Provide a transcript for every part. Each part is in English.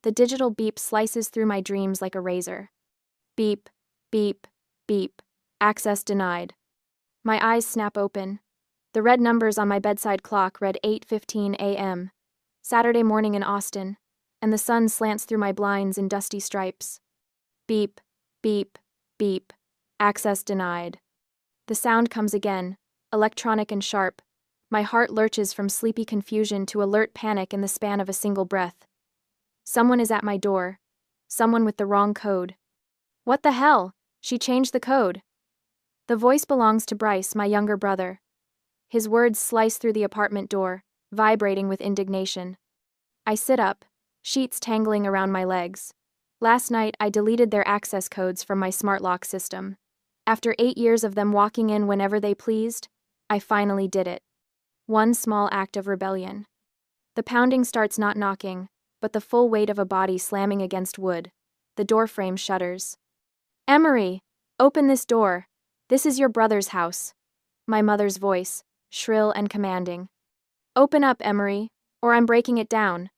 The digital beep slices through my dreams like a razor. Beep, beep, beep. Access denied. My eyes snap open. The red numbers on my bedside clock read 8:15 a.m. Saturday morning in Austin, and the sun slants through my blinds in dusty stripes. Beep, beep, beep. Access denied. The sound comes again, electronic and sharp. My heart lurches from sleepy confusion to alert panic in the span of a single breath. Someone is at my door. Someone with the wrong code. What the hell? She changed the code. The voice belongs to Bryce, my younger brother. His words slice through the apartment door, vibrating with indignation. I sit up, sheets tangling around my legs. Last night, I deleted their access codes from my smart lock system. After 8 years of them walking in whenever they pleased, I finally did it. One small act of rebellion. The pounding starts not knocking, but the full weight of a body slamming against wood. The door frame shudders. Emery! Open this door. This is your brother's house. My mother's voice, shrill and commanding. Open up, Emery, or I'm breaking it down.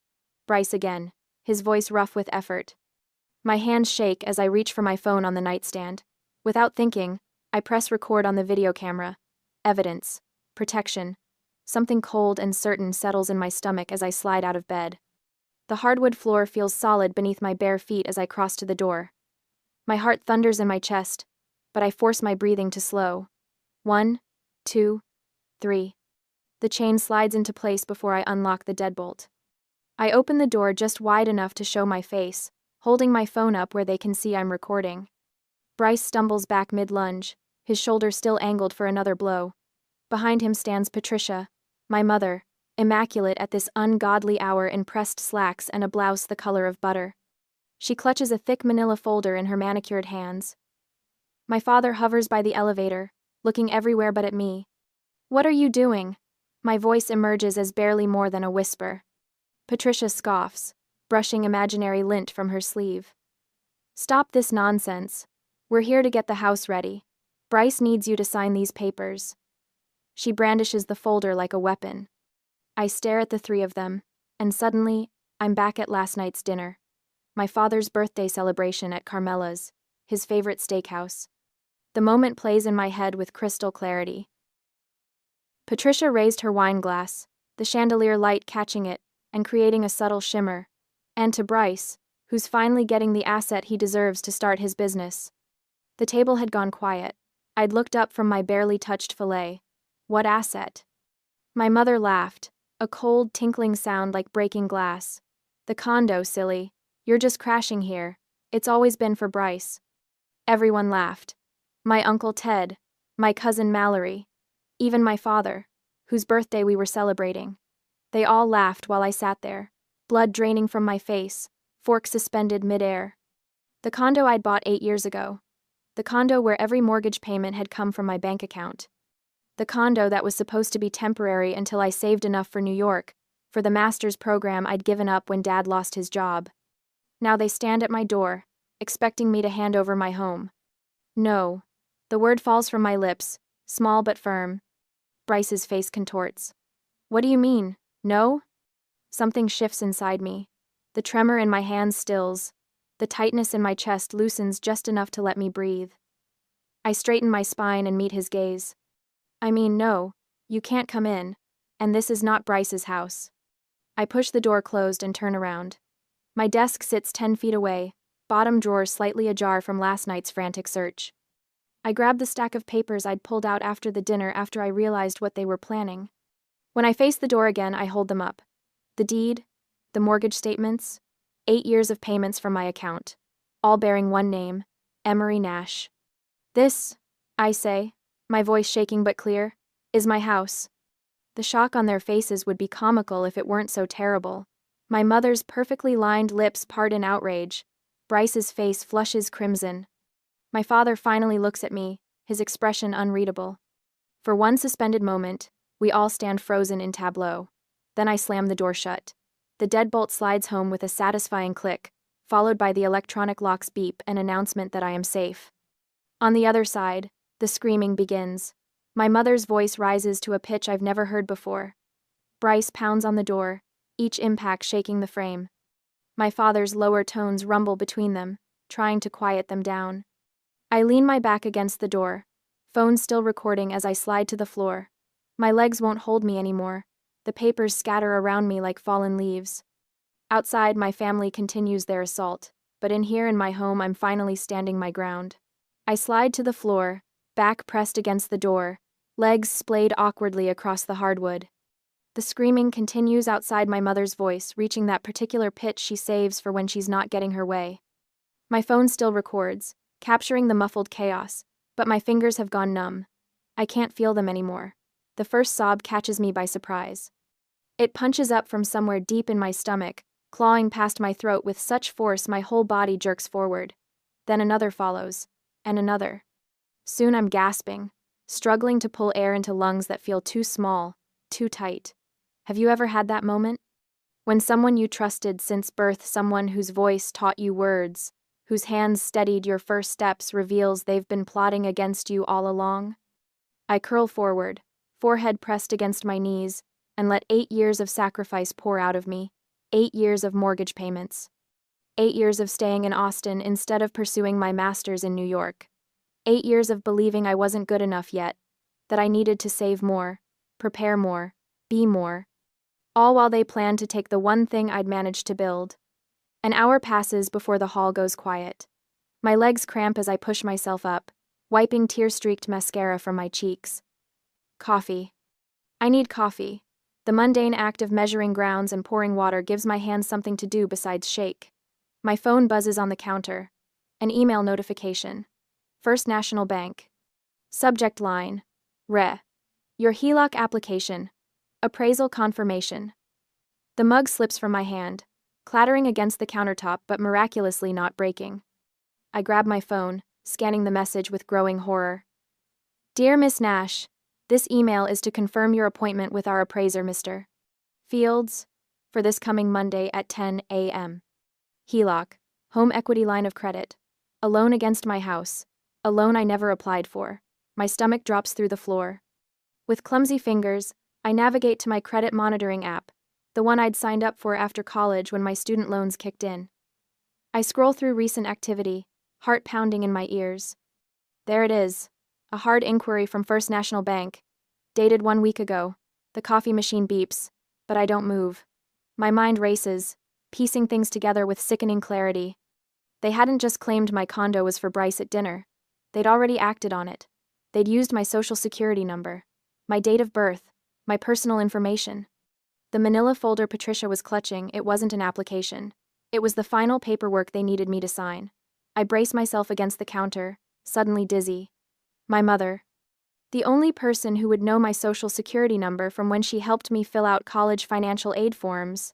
Bryce again, his voice rough with effort. My hands shake as I reach for my phone on the nightstand. Without thinking, I press record on the video camera. Evidence. Protection. Something cold and certain settles in my stomach as I slide out of bed. The hardwood floor feels solid beneath my bare feet as I cross to the door. My heart thunders in my chest, but I force my breathing to slow. 1, 2, 3. The chain slides into place before I unlock the deadbolt. I open the door just wide enough to show my face, holding my phone up where they can see I'm recording. Bryce stumbles back mid-lunge, his shoulder still angled for another blow. Behind him stands Patricia, my mother, immaculate at this ungodly hour in pressed slacks and a blouse the color of butter. She clutches a thick manila folder in her manicured hands. My father hovers by the elevator, looking everywhere but at me. What are you doing? My voice emerges as barely more than a whisper. Patricia scoffs, brushing imaginary lint from her sleeve. Stop this nonsense. We're here to get the house ready. Bryce needs you to sign these papers. She brandishes the folder like a weapon. I stare at the three of them, and suddenly, I'm back at last night's dinner. My father's birthday celebration at Carmela's, his favorite steakhouse. The moment plays in my head with crystal clarity. Patricia raised her wine glass, the chandelier light catching it and creating a subtle shimmer. And to Bryce, who's finally getting the asset he deserves to start his business. The table had gone quiet. I'd looked up from my barely touched fillet. What asset? My mother laughed, a cold, tinkling sound like breaking glass. The condo, silly. You're just crashing here. It's always been for Bryce. Everyone laughed. My Uncle Ted, my cousin Mallory, even my father, whose birthday we were celebrating. They all laughed while I sat there, blood draining from my face, fork suspended midair. The condo I'd bought 8 years ago. The condo where every mortgage payment had come from my bank account. The condo that was supposed to be temporary until I saved enough for New York, for the master's program I'd given up when Dad lost his job. Now they stand at my door, expecting me to hand over my home. No. The word falls from my lips, small but firm. Bryce's face contorts. What do you mean, no? Something shifts inside me. The tremor in my hands stills. The tightness in my chest loosens just enough to let me breathe. I straighten my spine and meet his gaze. I mean, no, you can't come in, and this is not Bryce's house. I push the door closed and turn around. My desk sits 10 feet away, bottom drawer slightly ajar from last night's frantic search. I grab the stack of papers I'd pulled out after the dinner after I realized what they were planning. When I face the door again, I hold them up. The deed, the mortgage statements, 8 years of payments from my account, all bearing one name, Emery Nash. This, I say, my voice shaking but clear, is my house. The shock on their faces would be comical if it weren't so terrible. My mother's perfectly lined lips part in outrage. Bryce's face flushes crimson. My father finally looks at me, his expression unreadable. For one suspended moment, we all stand frozen in tableau. Then I slam the door shut. The deadbolt slides home with a satisfying click, followed by the electronic lock's beep and announcement that I am safe. On the other side, the screaming begins. My mother's voice rises to a pitch I've never heard before. Bryce pounds on the door, each impact shaking the frame. My father's lower tones rumble between them, trying to quiet them down. I lean my back against the door, phone still recording as I slide to the floor. My legs won't hold me anymore. The papers scatter around me like fallen leaves. Outside, my family continues their assault, but in here in my home, I'm finally standing my ground. I slide to the floor, back pressed against the door, legs splayed awkwardly across the hardwood. The screaming continues outside, my mother's voice reaching that particular pitch she saves for when she's not getting her way. My phone still records, capturing the muffled chaos, but my fingers have gone numb. I can't feel them anymore. The first sob catches me by surprise. It punches up from somewhere deep in my stomach, clawing past my throat with such force my whole body jerks forward. Then another follows, and another. Soon I'm gasping, struggling to pull air into lungs that feel too small, too tight. Have you ever had that moment? When someone you trusted since birth, someone whose voice taught you words, whose hands steadied your first steps, reveals they've been plotting against you all along? I curl forward, forehead pressed against my knees, and let 8 years of sacrifice pour out of me. 8 years of mortgage payments. 8 years of staying in Austin instead of pursuing my master's in New York. 8 years of believing I wasn't good enough yet, that I needed to save more, prepare more, be more. All while they planned to take the one thing I'd managed to build. An hour passes before the hall goes quiet. My legs cramp as I push myself up, wiping tear-streaked mascara from my cheeks. Coffee. I need coffee. The mundane act of measuring grounds and pouring water gives my hands something to do besides shake. My phone buzzes on the counter. An email notification. First National Bank. Subject line. Re. Your HELOC application. Appraisal confirmation. The mug slips from my hand, clattering against the countertop but miraculously not breaking. I grab my phone, scanning the message with growing horror. Dear Miss Nash, this email is to confirm your appointment with our appraiser, Mr. Fields, for this coming Monday at 10 a.m. HELOC, home equity line of credit. A loan against my house. A loan I never applied for. My stomach drops through the floor. With clumsy fingers, I navigate to my credit monitoring app, the one I'd signed up for after college when my student loans kicked in. I scroll through recent activity, heart pounding in my ears. There it is, a hard inquiry from First National Bank, dated 1 week ago. The coffee machine beeps, but I don't move. My mind races, piecing things together with sickening clarity. They hadn't just claimed my condo was for Bryce at dinner. They'd already acted on it. They'd used my social security number, my date of birth, my personal information. The manila folder Patricia was clutching, it wasn't an application. It was the final paperwork they needed me to sign. I brace myself against the counter, suddenly dizzy. My mother. The only person who would know my social security number from when she helped me fill out college financial aid forms.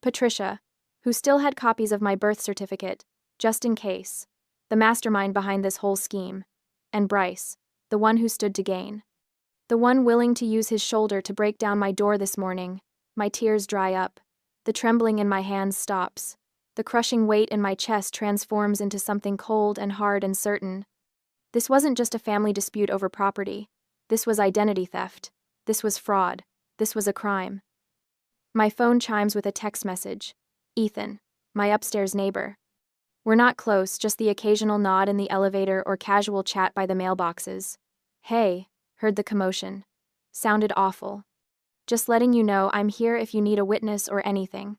Patricia, who still had copies of my birth certificate, just in case. The mastermind behind this whole scheme. And Bryce, the one who stood to gain. The one willing to use his shoulder to break down my door this morning. My tears dry up. The trembling in my hands stops. The crushing weight in my chest transforms into something cold and hard and certain. This wasn't just a family dispute over property. This was identity theft. This was fraud. This was a crime. My phone chimes with a text message. Ethan, my upstairs neighbor. We're not close, just the occasional nod in the elevator or casual chat by the mailboxes. Hey. Heard the commotion. Sounded awful. Just letting you know I'm here if you need a witness or anything.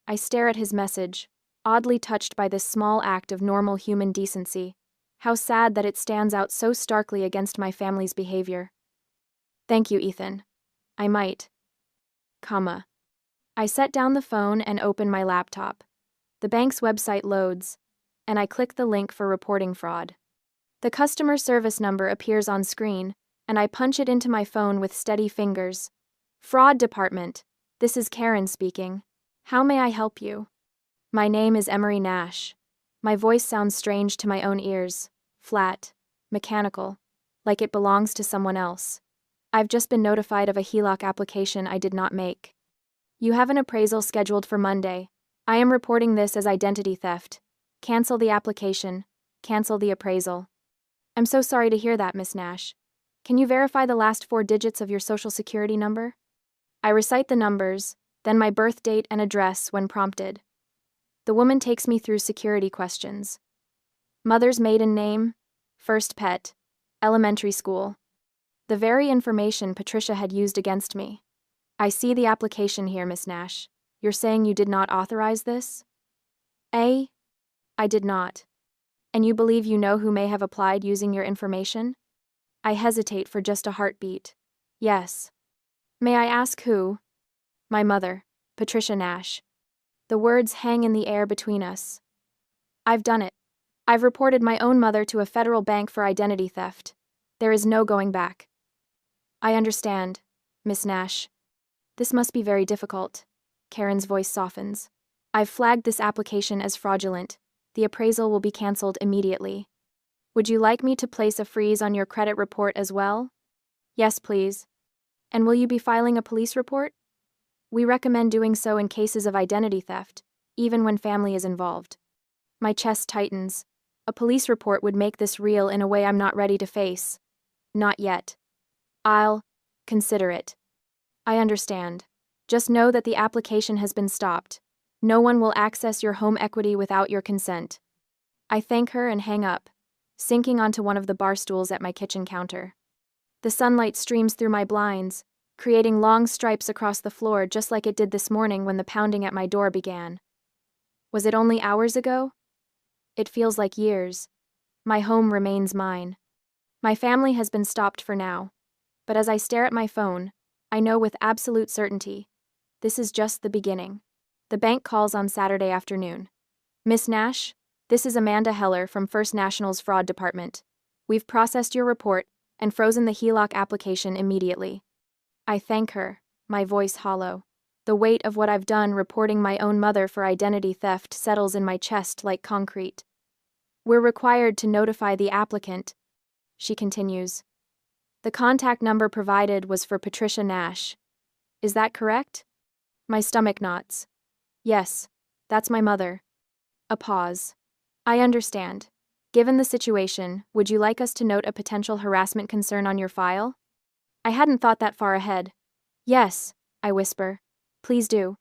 I stare at his message, oddly touched by this small act of normal human decency. How sad that it stands out so starkly against my family's behavior. Thank you, Ethan. I might. Comma. I set down the phone and open my laptop. The bank's website loads, and I click the link for reporting fraud. The customer service number appears on screen, and I punch it into my phone with steady fingers. Fraud department. This is Karen speaking. How may I help you? My name is Emery Nash. My voice sounds strange to my own ears. Flat. Mechanical. Like it belongs to someone else. I've just been notified of a HELOC application I did not make. You have an appraisal scheduled for Monday. I am reporting this as identity theft. Cancel the application. Cancel the appraisal. I'm so sorry to hear that, Miss Nash. Can you verify the last 4 digits of your social security number? I recite the numbers, then my birth date and address when prompted. The woman takes me through security questions. Mother's maiden name, first pet, elementary school. The very information Patricia had used against me. I see the application here, Miss Nash. You're saying you did not authorize this? I did not. And you believe you know who may have applied using your information? I hesitate for just a heartbeat. Yes. May I ask who? My mother, Patricia Nash. The words hang in the air between us. I've done it. I've reported my own mother to a federal bank for identity theft. There is no going back. I understand, Miss Nash. This must be very difficult. Karen's voice softens. I've flagged this application as fraudulent. The appraisal will be canceled immediately. Would you like me to place a freeze on your credit report as well? Yes, please. And will you be filing a police report? We recommend doing so in cases of identity theft, even when family is involved. My chest tightens. A police report would make this real in a way I'm not ready to face. Not yet. I'll consider it. I understand. Just know that the application has been stopped. No one will access your home equity without your consent. I thank her and hang up, sinking onto one of the bar stools at my kitchen counter. The sunlight streams through my blinds, creating long stripes across the floor just like it did this morning when the pounding at my door began. Was it only hours ago? It feels like years. My home remains mine. My family has been stopped for now, but as I stare at my phone, I know with absolute certainty, this is just the beginning. The bank calls on Saturday afternoon. Miss Nash, this is Amanda Heller from First National's Fraud Department. We've processed your report and frozen the HELOC application immediately. I thank her, my voice hollow. The weight of what I've done reporting my own mother for identity theft settles in my chest like concrete. We're required to notify the applicant, she continues. The contact number provided was for Patricia Nash. Is that correct? My stomach knots. Yes, that's my mother. A pause. I understand. Given the situation, would you like us to note a potential harassment concern on your file? I hadn't thought that far ahead. Yes, I whisper. Please do.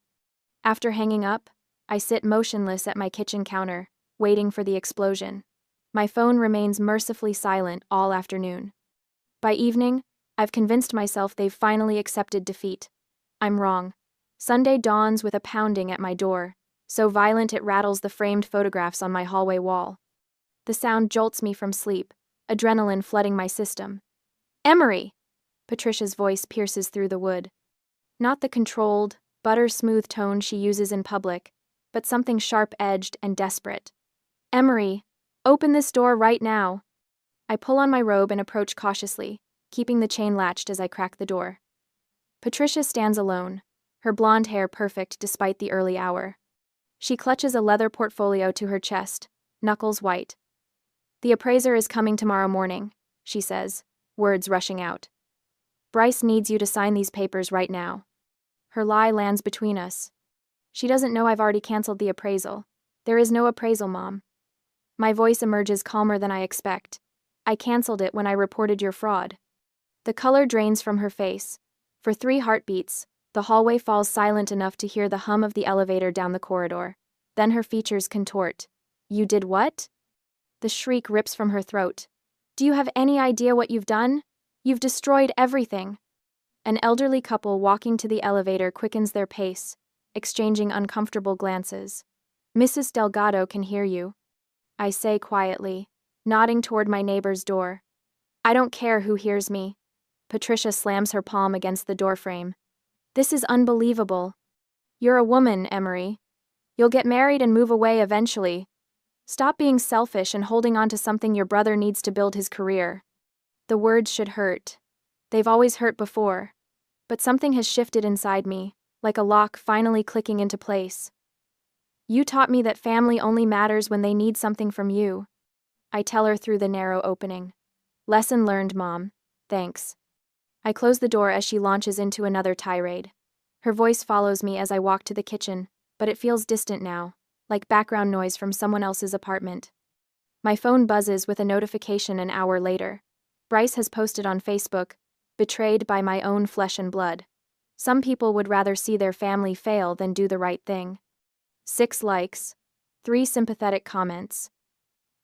After hanging up, I sit motionless at my kitchen counter, waiting for the explosion. My phone remains mercifully silent all afternoon. By evening, I've convinced myself they've finally accepted defeat. I'm wrong. Sunday dawns with a pounding at my door, so violent it rattles the framed photographs on my hallway wall. The sound jolts me from sleep, adrenaline flooding my system. Emery! Patricia's voice pierces through the wood. Not the controlled, butter-smooth tone she uses in public, but something sharp-edged and desperate. Emery, open this door right now. I pull on my robe and approach cautiously, keeping the chain latched as I crack the door. Patricia stands alone, her blonde hair perfect despite the early hour. She clutches a leather portfolio to her chest, knuckles white. The appraiser is coming tomorrow morning, she says, words rushing out. Bryce needs you to sign these papers right now. Her lie lands between us. She doesn't know I've already canceled the appraisal. There is no appraisal, Mom. My voice emerges calmer than I expect. I canceled it when I reported your fraud. The color drains from her face. For 3 heartbeats, the hallway falls silent enough to hear the hum of the elevator down the corridor. Then her features contort. You did what? The shriek rips from her throat. Do you have any idea what you've done? You've destroyed everything. An elderly couple walking to the elevator quickens their pace, exchanging uncomfortable glances. Mrs. Delgado can hear you, I say quietly, nodding toward my neighbor's door. I don't care who hears me. Patricia slams her palm against the doorframe. This is unbelievable. You're a woman, Emery. You'll get married and move away eventually. Stop being selfish and holding on to something your brother needs to build his career. The words should hurt. They've always hurt before. But something has shifted inside me, like a lock finally clicking into place. You taught me that family only matters when they need something from you. I tell her through the narrow opening. Lesson learned, Mom. Thanks. I close the door as she launches into another tirade. Her voice follows me as I walk to the kitchen, but it feels distant now, like background noise from someone else's apartment. My phone buzzes with a notification an hour later. Bryce has posted on Facebook, betrayed by my own flesh and blood. Some people would rather see their family fail than do the right thing. 6 likes, 3 sympathetic comments.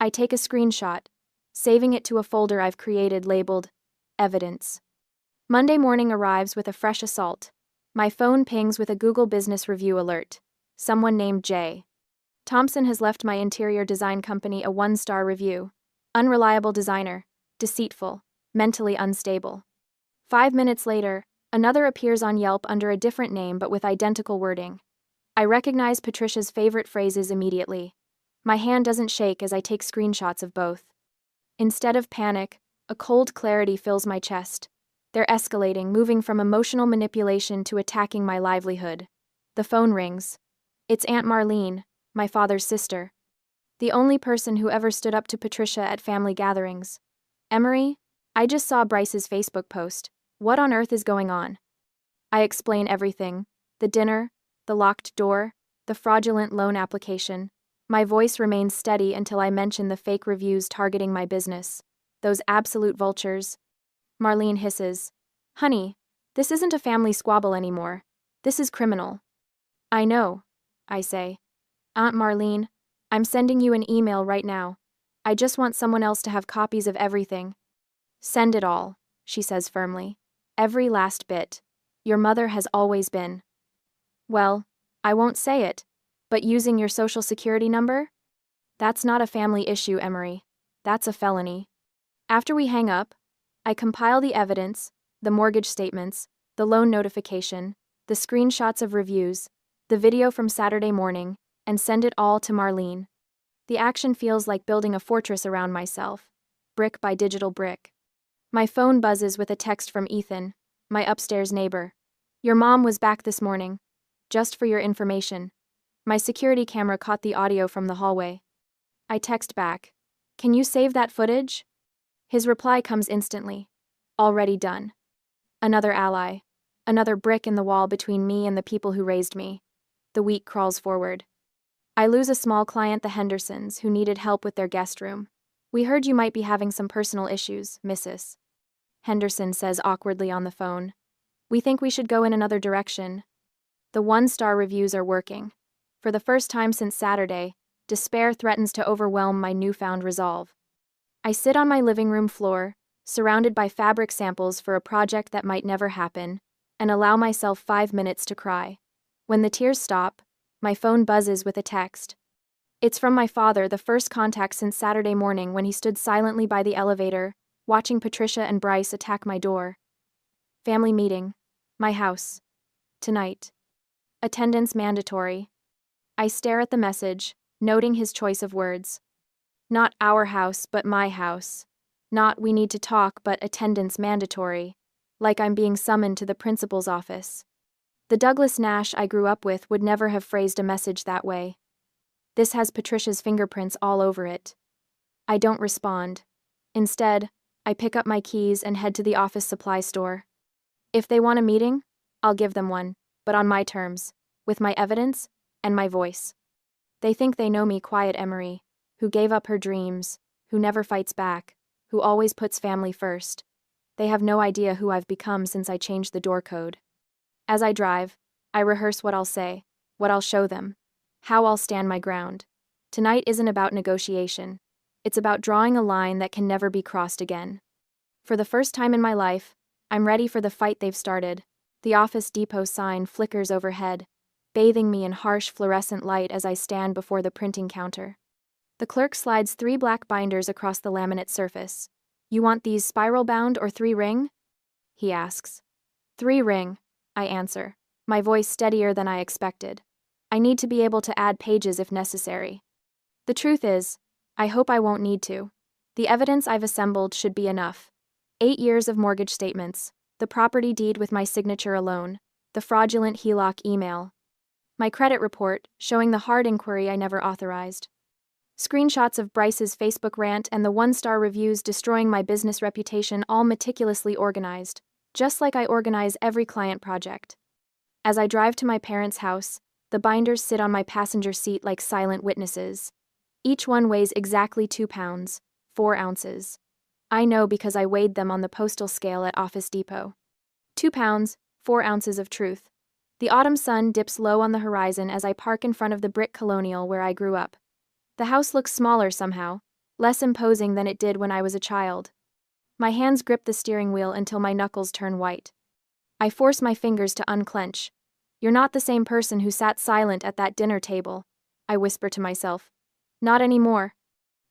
I take a screenshot, saving it to a folder I've created labeled Evidence. Monday morning arrives with a fresh assault. My phone pings with a Google Business Review alert. Someone named Jay Thompson has left my interior design company a 1-star review. Unreliable designer, deceitful, mentally unstable. 5 minutes later, another appears on Yelp under a different name but with identical wording. I recognize Patricia's favorite phrases immediately. My hand doesn't shake as I take screenshots of both. Instead of panic, a cold clarity fills my chest. They're escalating, moving from emotional manipulation to attacking my livelihood. The phone rings. It's Aunt Marlene, my father's sister. The only person who ever stood up to Patricia at family gatherings. Emery, I just saw Bryce's Facebook post. What on earth is going on? I explain everything. The dinner, the locked door, the fraudulent loan application. My voice remains steady until I mention the fake reviews targeting my business. Those absolute vultures. Marlene hisses. Honey, this isn't a family squabble anymore. This is criminal. I know, I say. Aunt Marlene, I'm sending you an email right now. I just want someone else to have copies of everything. Send it all, she says firmly. Every last bit. Your mother has always been. Well, I won't say it, but using your social security number? That's not a family issue, Emery. That's a felony. After we hang up, I compile the evidence, the mortgage statements, the loan notification, the screenshots of reviews, the video from Saturday morning, and send it all to Marlene. The action feels like building a fortress around myself, brick by digital brick. My phone buzzes with a text from Ethan, my upstairs neighbor. Your mom was back this morning. Just for your information. My security camera caught the audio from the hallway. I text back. Can you save that footage? His reply comes instantly. Already done. Another ally. Another brick in the wall between me and the people who raised me. The week crawls forward. I lose a small client, the Hendersons, who needed help with their guest room. We heard you might be having some personal issues, Mrs. Henderson says awkwardly on the phone. We think we should go in another direction. The 1-star reviews are working. For the first time since Saturday, despair threatens to overwhelm my newfound resolve. I sit on my living room floor, surrounded by fabric samples for a project that might never happen, and allow myself 5 minutes to cry. When the tears stop, my phone buzzes with a text. It's from my father, the first contact since Saturday morning when he stood silently by the elevator, watching Patricia and Bryce attack my door. Family meeting. My house. Tonight. Attendance mandatory. I stare at the message, noting his choice of words. Not our house, but my house. Not we need to talk, but attendance mandatory. Like I'm being summoned to the principal's office. The Douglas Nash I grew up with would never have phrased a message that way. This has Patricia's fingerprints all over it. I don't respond. Instead, I pick up my keys and head to the office supply store. If they want a meeting, I'll give them one, but on my terms, with my evidence and my voice. They think they know me, quiet Emery, who gave up her dreams, who never fights back, who always puts family first. They have no idea who I've become since I changed the door code. As I drive, I rehearse what I'll say, what I'll show them, how I'll stand my ground. Tonight isn't about negotiation. It's about drawing a line that can never be crossed again. For the first time in my life, I'm ready for the fight they've started. The Office Depot sign flickers overhead, bathing me in harsh fluorescent light as I stand before the printing counter. The clerk slides 3 black binders across the laminate surface. You want these spiral-bound or 3-ring? He asks. 3-ring, I answer, my voice steadier than I expected. I need to be able to add pages if necessary. The truth is, I hope I won't need to. The evidence I've assembled should be enough. 8 years of mortgage statements, the property deed with my signature alone, the fraudulent HELOC email, my credit report showing the hard inquiry I never authorized, screenshots of Bryce's Facebook rant and the 1-star reviews destroying my business reputation, all meticulously organized, just like I organize every client project. As I drive to my parents' house, the binders sit on my passenger seat like silent witnesses. Each one weighs exactly 2 pounds, 4 ounces. I know because I weighed them on the postal scale at Office Depot. 2 pounds, 4 ounces of truth. The autumn sun dips low on the horizon as I park in front of the brick colonial where I grew up, The house looks smaller somehow, less imposing than it did when I was a child. My hands grip the steering wheel until my knuckles turn white. I force my fingers to unclench. You're not the same person who sat silent at that dinner table, I whisper to myself. Not anymore.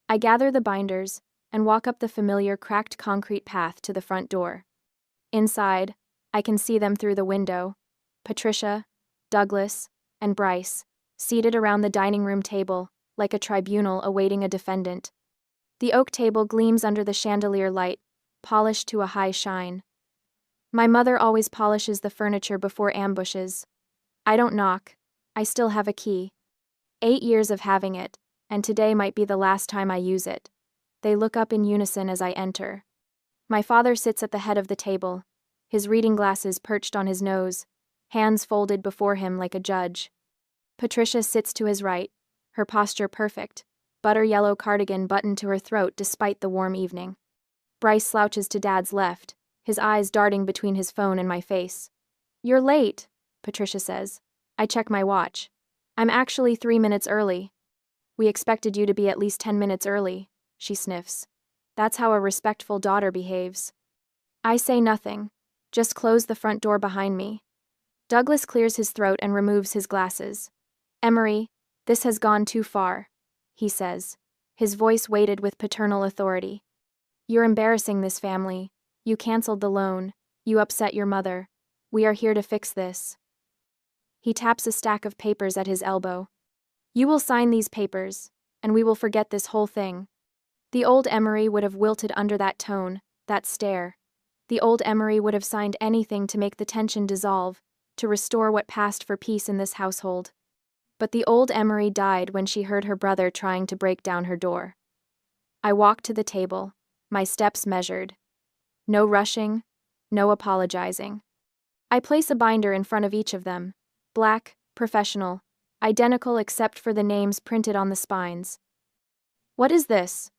I gather the binders and walk up the familiar cracked concrete path to the front door. Inside, I can see them through the window. Patricia, Douglas, and Bryce, seated around the dining room table, like a tribunal awaiting a defendant. The oak table gleams under the chandelier light, polished to a high shine. My mother always polishes the furniture before ambushes. I don't knock. I still have a key. 8 years of having it, and today might be the last time I use it. They look up in unison as I enter. My father sits at the head of the table, his reading glasses perched on his nose, hands folded before him like a judge. Patricia sits to his right, her posture perfect, butter-yellow cardigan buttoned to her throat despite the warm evening. Bryce slouches to Dad's left, his eyes darting between his phone and my face. You're late, Patricia says. I check my watch. I'm actually 3 minutes early. We expected you to be at least 10 minutes early, she sniffs. That's how a respectful daughter behaves. I say nothing, just close the front door behind me. Douglas clears his throat and removes his glasses. Emery, this has gone too far, he says, his voice weighted with paternal authority. You're embarrassing this family. You canceled the loan. You upset your mother. We are here to fix this. He taps a stack of papers at his elbow. You will sign these papers, and we will forget this whole thing. The old Emery would have wilted under that tone, that stare. The old Emery would have signed anything to make the tension dissolve, to restore what passed for peace in this household. But the old Emery died when she heard her brother trying to break down her door. I walk to the table, my steps measured. No rushing, no apologizing. I place a binder in front of each of them, black, professional, identical except for the names printed on the spines. What is this?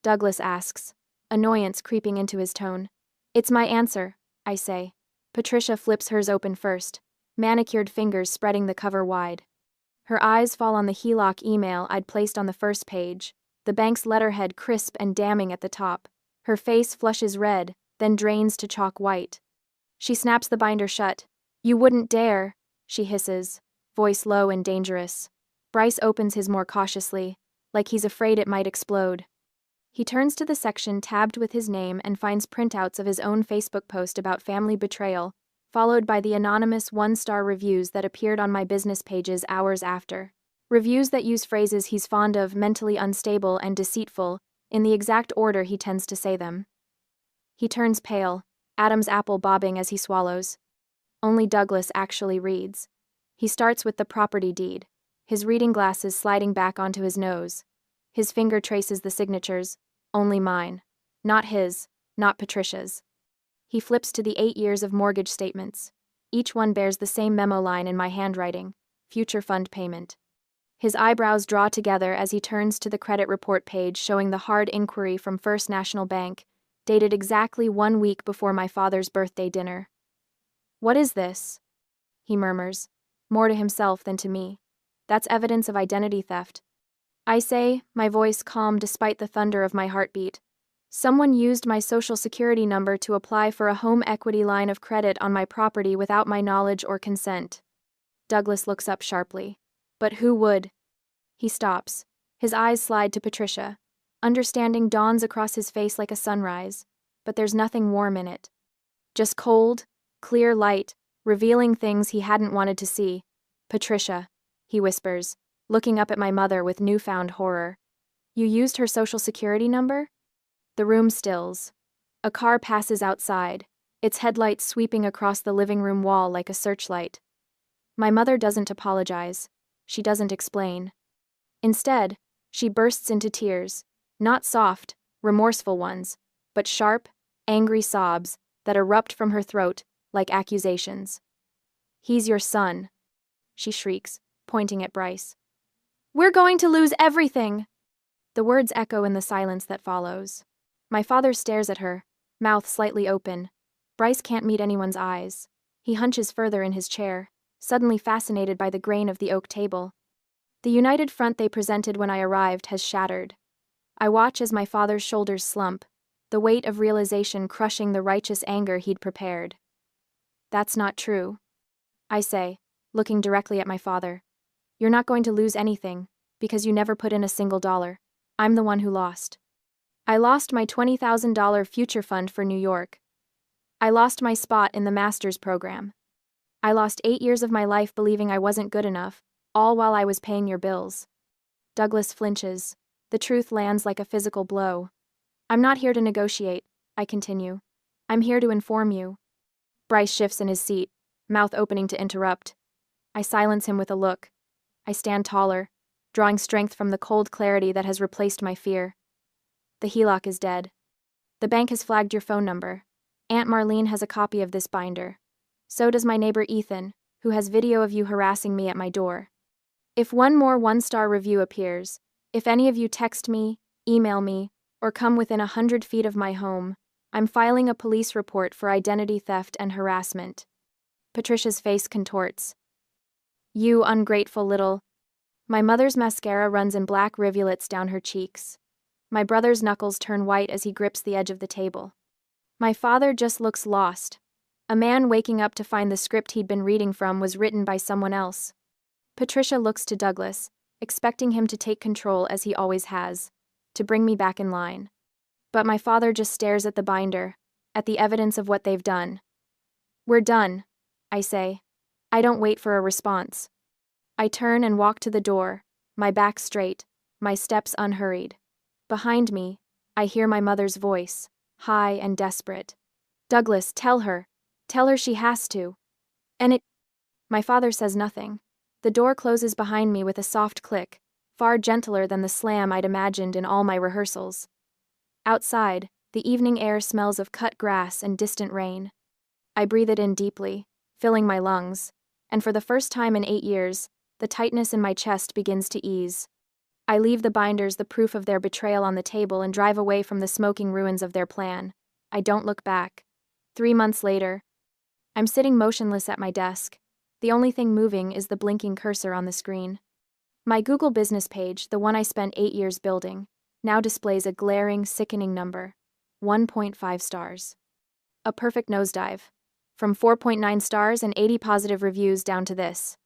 Douglas asks, annoyance creeping into his tone. It's my answer, I say. Patricia flips hers open first, manicured fingers spreading the cover wide. Her eyes fall on the HELOC email I'd placed on the first page, the bank's letterhead crisp and damning at the top. Her face flushes red, then drains to chalk white. She snaps the binder shut. You wouldn't dare, she hisses, voice low and dangerous. Bryce opens his more cautiously, like he's afraid it might explode. He turns to the section tabbed with his name and finds printouts of his own Facebook post about family betrayal, followed by the anonymous 1-star reviews that appeared on my business pages hours after. Reviews that use phrases he's fond of, mentally unstable and deceitful, in the exact order he tends to say them. He turns pale, Adam's apple bobbing as he swallows. Only Douglas actually reads. He starts with the property deed, his reading glasses sliding back onto his nose. His finger traces the signatures, only mine. Not his, not Patricia's. He flips to the 8 years of mortgage statements. Each one bears the same memo line in my handwriting, future fund payment. His eyebrows draw together as he turns to the credit report page showing the hard inquiry from First National Bank, dated exactly 1 week before my father's birthday dinner. What is this? He murmurs, more to himself than to me. That's evidence of identity theft. I say, my voice calm despite the thunder of my heartbeat. Someone used my social security number to apply for a home equity line of credit on my property without my knowledge or consent. Douglas looks up sharply. But who would? He stops. His eyes slide to Patricia. Understanding dawns across his face like a sunrise, but there's nothing warm in it. Just cold, clear light, revealing things he hadn't wanted to see. Patricia, he whispers, looking up at my mother with newfound horror. You used her social security number? The room stills. A car passes outside, its headlights sweeping across the living room wall like a searchlight. My mother doesn't apologize. She doesn't explain. Instead, she bursts into tears, not soft, remorseful ones, but sharp, angry sobs that erupt from her throat like accusations. He's your son, she shrieks, pointing at Bryce. We're going to lose everything! The words echo in the silence that follows. My father stares at her, mouth slightly open. Bryce can't meet anyone's eyes. He hunches further in his chair, suddenly fascinated by the grain of the oak table. The united front they presented when I arrived has shattered. I watch as my father's shoulders slump, the weight of realization crushing the righteous anger he'd prepared. That's not true, I say, looking directly at my father. You're not going to lose anything, because you never put in a single dollar. I'm the one who lost. I lost my $20,000 future fund for New York. I lost my spot in the master's program. I lost 8 years of my life believing I wasn't good enough, all while I was paying your bills. Douglas flinches. The truth lands like a physical blow. I'm not here to negotiate, I continue. I'm here to inform you. Bryce shifts in his seat, mouth opening to interrupt. I silence him with a look. I stand taller, drawing strength from the cold clarity that has replaced my fear. The HELOC is dead. The bank has flagged your phone number. Aunt Marlene has a copy of this binder. So does my neighbor Ethan, who has video of you harassing me at my door. If one more one-star review appears, if any of you text me, email me, or come within 100 feet of my home, I'm filing a police report for identity theft and harassment. Patricia's face contorts. You ungrateful little... My mother's mascara runs in black rivulets down her cheeks. My brother's knuckles turn white as he grips the edge of the table. My father just looks lost. A man waking up to find the script he'd been reading from was written by someone else. Patricia looks to Douglas, expecting him to take control as he always has, to bring me back in line. But my father just stares at the binder, at the evidence of what they've done. We're done, I say. I don't wait for a response. I turn and walk to the door, my back straight, my steps unhurried. Behind me, I hear my mother's voice, high and desperate. Douglas, tell her she has to. My father says nothing. The door closes behind me with a soft click, far gentler than the slam I'd imagined in all my rehearsals. Outside, the evening air smells of cut grass and distant rain. I breathe it in deeply, filling my lungs, and for the first time in 8 years, the tightness in my chest begins to ease. I leave the binders the proof of their betrayal on the table and drive away from the smoking ruins of their plan. I don't look back. 3 months later, I'm sitting motionless at my desk. The only thing moving is the blinking cursor on the screen. My Google business page, the one I spent 8 years building, now displays a glaring, sickening number. 1.5 stars. A perfect nosedive. From 4.9 stars and 80 positive reviews down to this.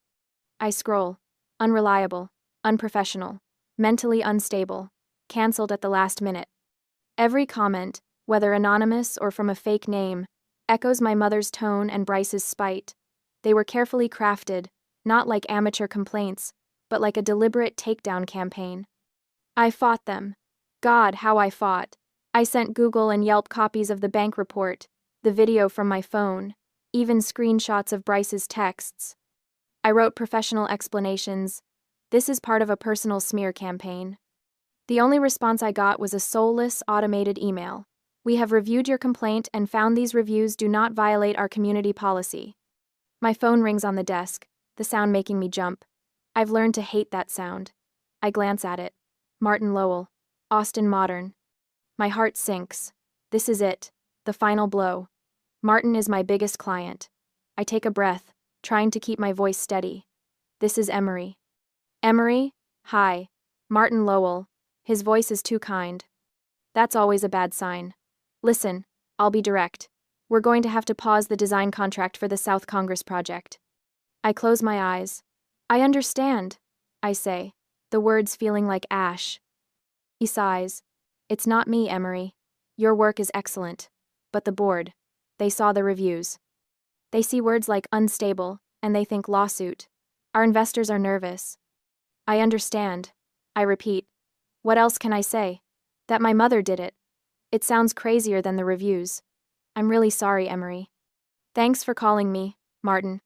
I scroll. Unreliable. Unprofessional. Mentally unstable. Cancelled at the last minute. Every comment, whether anonymous or from a fake name, echoes my mother's tone and Bryce's spite. They were carefully crafted, not like amateur complaints, but like a deliberate takedown campaign. I fought them. God, how I fought. I sent Google and Yelp copies of the bank report, the video from my phone, even screenshots of Bryce's texts. I wrote professional explanations. This is part of a personal smear campaign. The only response I got was a soulless, automated email. We have reviewed your complaint and found these reviews do not violate our community policy. My phone rings on the desk, the sound making me jump. I've learned to hate that sound. I glance at it. Martin Lowell. Austin Modern. My heart sinks. This is it. The final blow. Martin is my biggest client. I take a breath, trying to keep my voice steady. This is Emery. Emery? Hi. Martin Lowell. His voice is too kind. That's always a bad sign. Listen, I'll be direct. We're going to have to pause the design contract for the South Congress project. I close my eyes. I understand, I say, the words feeling like ash. He sighs. It's not me, Emery. Your work is excellent. But the board. They saw the reviews. They see words like unstable, and they think lawsuit. Our investors are nervous. I understand. I repeat. What else can I say? That my mother did it. It sounds crazier than the reviews. I'm really sorry, Emery. Thanks for calling me, Martin.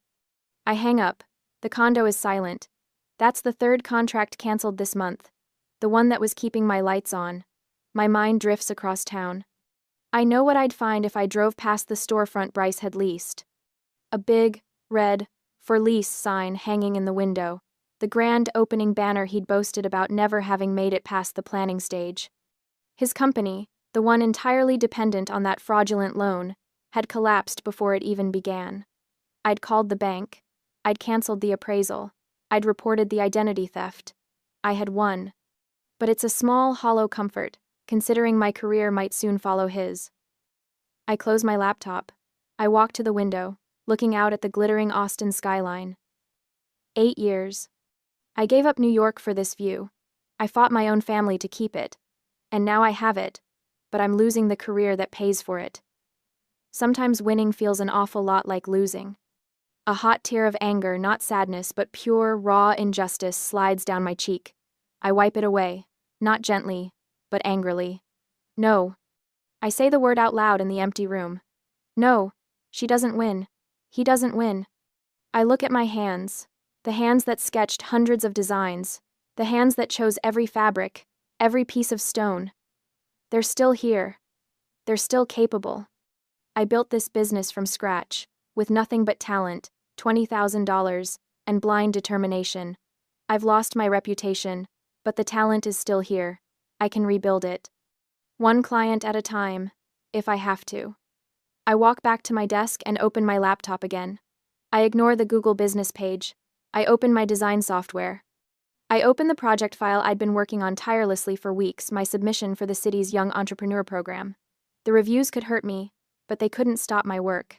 I hang up. The condo is silent. That's the third contract canceled this month. The one that was keeping my lights on. My mind drifts across town. I know what I'd find if I drove past the storefront Bryce had leased. A big, red, for lease sign hanging in the window. The grand opening banner he'd boasted about never having made it past the planning stage. His company, the one entirely dependent on that fraudulent loan, had collapsed before it even began. I'd called the bank. I'd canceled the appraisal. I'd reported the identity theft. I had won. But it's a small, hollow comfort, considering my career might soon follow his. I close my laptop. I walk to the window, looking out at the glittering Austin skyline. 8 years. I gave up New York for this view. I fought my own family to keep it. And now I have it, but I'm losing the career that pays for it. Sometimes winning feels an awful lot like losing. A hot tear of anger, not sadness, but pure, raw injustice slides down my cheek. I wipe it away, not gently, but angrily. No. I say the word out loud in the empty room. No, she doesn't win. He doesn't win. I look at my hands, the hands that sketched hundreds of designs, the hands that chose every fabric, every piece of stone. They're still here. They're still capable. I built this business from scratch, with nothing but talent, $20,000, and blind determination. I've lost my reputation, but the talent is still here. I can rebuild it. One client at a time, if I have to. I walk back to my desk and open my laptop again. I ignore the Google business page. I open my design software. I open the project file I'd been working on tirelessly for weeks, my submission for the city's Young Entrepreneur Program. The reviews could hurt me, but they couldn't stop my work.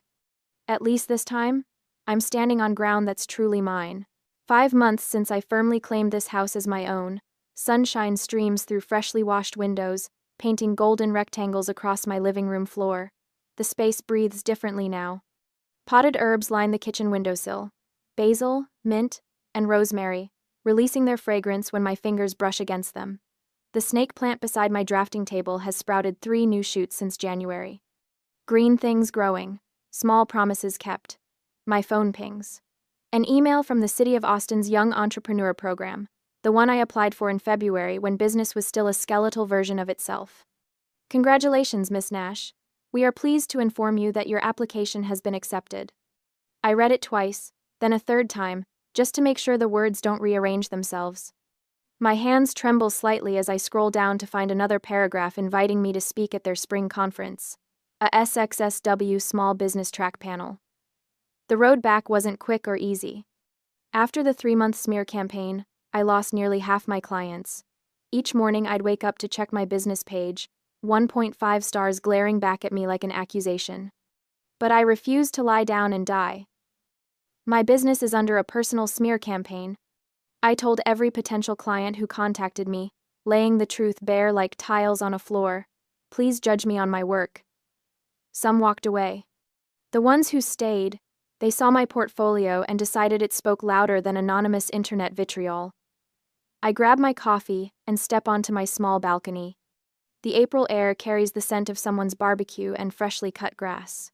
At least this time, I'm standing on ground that's truly mine. 5 months since I firmly claimed this house as my own. Sunshine streams through freshly washed windows, painting golden rectangles across my living room floor. The space breathes differently now. Potted herbs line the kitchen windowsill. Basil, mint, and rosemary, releasing their fragrance when my fingers brush against them. The snake plant beside my drafting table has sprouted 3 new shoots since January. Green things growing, small promises kept. My phone pings. An email from the City of Austin's Young Entrepreneur Program, the one I applied for in February when business was still a skeletal version of itself. Congratulations, Miss Nash. We are pleased to inform you that your application has been accepted. I read it twice, then a third time, just to make sure the words don't rearrange themselves. My hands tremble slightly as I scroll down to find another paragraph inviting me to speak at their spring conference, a SXSW Small Business Track panel. The road back wasn't quick or easy. After the 3-month smear campaign, I lost nearly half my clients. Each morning I'd wake up to check my business page, 1.5 stars glaring back at me like an accusation. But I refused to lie down and die. My business is under a personal smear campaign. I told every potential client who contacted me, laying the truth bare like tiles on a floor. Please judge me on my work. Some walked away. The ones who stayed, they saw my portfolio and decided it spoke louder than anonymous internet vitriol. I grab my coffee and step onto my small balcony. The April air carries the scent of someone's barbecue and freshly cut grass.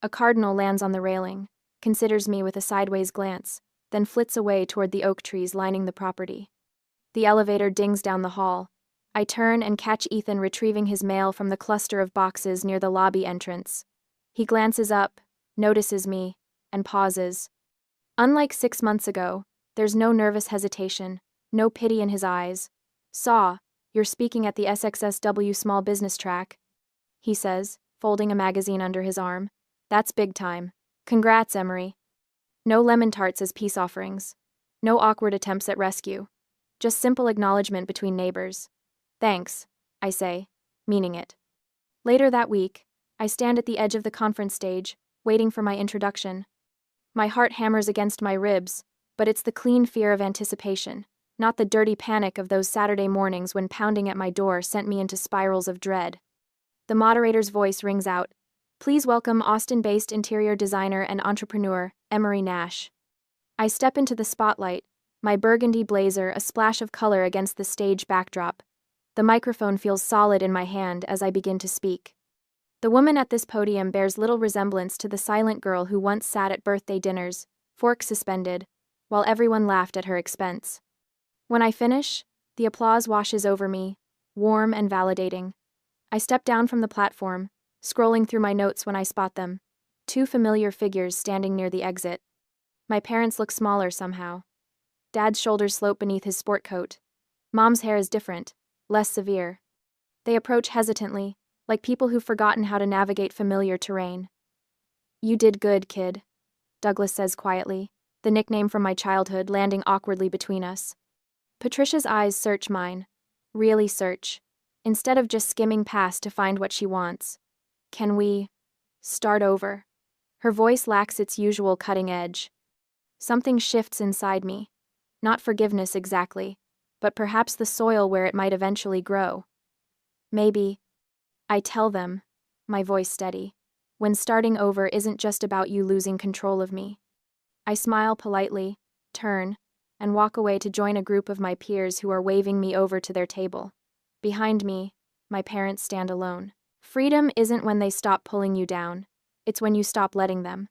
A cardinal lands on the railing, considers me with a sideways glance, then flits away toward the oak trees lining the property. The elevator dings down the hall. I turn and catch Ethan retrieving his mail from the cluster of boxes near the lobby entrance. He glances up, notices me, and pauses. Unlike 6 months ago, there's no nervous hesitation, no pity in his eyes. "Saw, you're speaking at the SXSW Small Business Track," he says, folding a magazine under his arm. "That's big time. Congrats, Emery." No lemon tarts as peace offerings. No awkward attempts at rescue. Just simple acknowledgement between neighbors. "Thanks," I say, meaning it. Later that week, I stand at the edge of the conference stage, waiting for my introduction. My heart hammers against my ribs, but it's the clean fear of anticipation, not the dirty panic of those Saturday mornings when pounding at my door sent me into spirals of dread. The moderator's voice rings out. "Please welcome Austin-based interior designer and entrepreneur, Emery Nash." I step into the spotlight, my burgundy blazer a splash of color against the stage backdrop. The microphone feels solid in my hand as I begin to speak. The woman at this podium bears little resemblance to the silent girl who once sat at birthday dinners, forks suspended, while everyone laughed at her expense. When I finish, the applause washes over me, warm and validating. I step down from the platform, scrolling through my notes when I spot them. 2 familiar figures standing near the exit. My parents look smaller somehow. Dad's shoulders slope beneath his sport coat. Mom's hair is different, less severe. They approach hesitantly, like people who've forgotten how to navigate familiar terrain. "You did good, kid," Douglas says quietly, the nickname from my childhood landing awkwardly between us. Patricia's eyes search mine. Really search. Instead of just skimming past to find what she wants. Can we start over? Her voice lacks its usual cutting edge. Something shifts inside me. Not forgiveness exactly, but perhaps the soil where it might eventually grow. Maybe. I tell them, my voice steady, when starting over isn't just about you losing control of me. I smile politely, turn, and walk away to join a group of my peers who are waving me over to their table. Behind me, my parents stand alone. Freedom isn't when they stop pulling you down. It's when you stop letting them.